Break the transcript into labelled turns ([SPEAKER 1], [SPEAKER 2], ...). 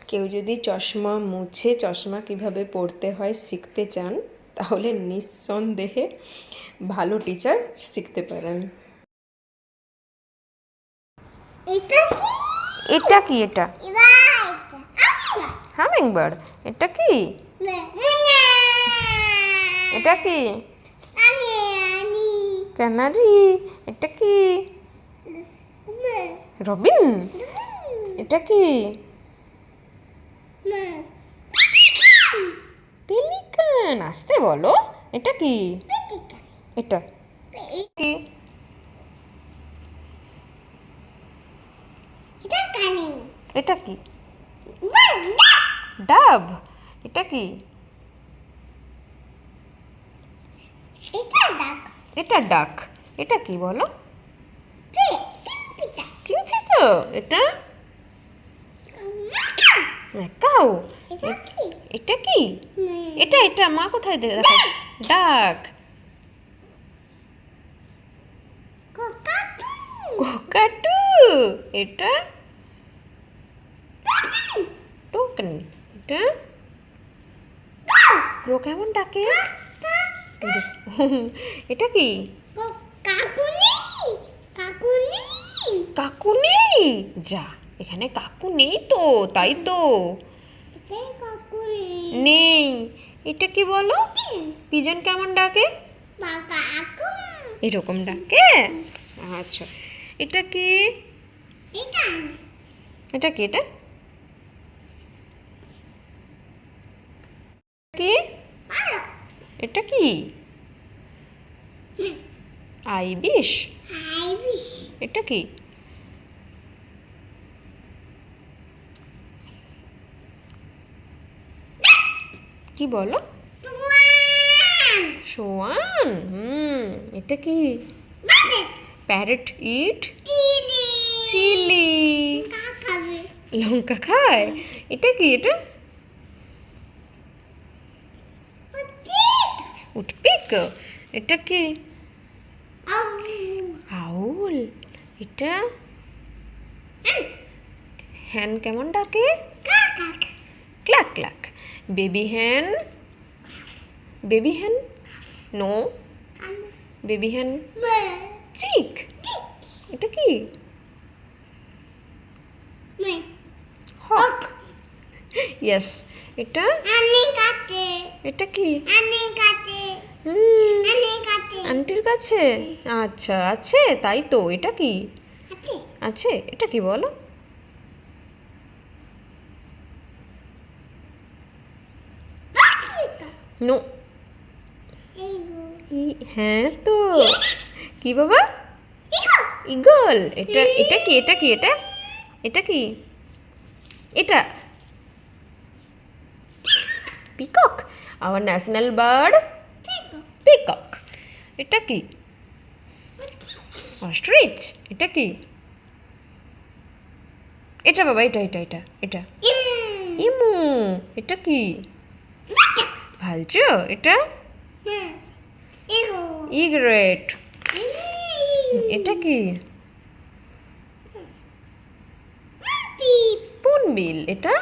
[SPEAKER 1] কেউ যদি চশমা মুছে চশমা কিভাবে পরতে হয় শিখতে চান তাহলে নিঃসন্দেহে ভালো টিচার শিখতে পারেন। এটা কি? এটা হামিংবার্ড। এটা কি? এটা কি? ক্যানারি। এটা কি? রবিন। এটা কি? পেলিকান। আসতে বলো। এটা কি? এটা কি? এটা কি? ডাব। এটা কি? এটা ডাক। এটা কি বলো? কিংফিশার। এটা ম্যাকাও। এটা কি? এটা এটা মা কোথায় দেখা? ডাক। কোকাটু। এটা টোকেন। এটা ক্রো কেমন ডাকে? এটা কি? কাকু নেই। যা, এখানে কাকু নেই তো, তাই তো নেই। এটা কি বলো? পিজন কেমন ডাকে? এরকম ডাকে। আচ্ছা, এটা কি? এটা কি? এটা কি? এটা কি? আইবিশ। এটা কি? কি বলো? সোয়ান। এটা কি? প্যারট ইট চিলি। লঙ্কা খায়। এটা কি? এটা উটপিক। এটা কি? আউল। এটা হ্যান কেমন ডাকে? Kluck Kluck. বেবি হ্যান। বেবি হ্যান নো। বেবি হ্যান চিক। এটা কি? হক। ইয়েস। এটা এটা কি? আন্টির কাছে। আচ্ছা, আছে তাই তো। এটা কি? আছে। এটা কি বলো? নো। হ্যাঁ তো। কি বাবা? ইগল। এটা এটা কি? এটা কি? এটা এটা কি? এটা peacock. Our national bird peacock. এটা কি? অস্ট্রিচ। এটা কি? এটা বাবা, এটা এটা এটা এটা ইমু। এটা কি? ভালচো। এটা ইগ্রেট। এটা কি? স্পুনবিল। এটা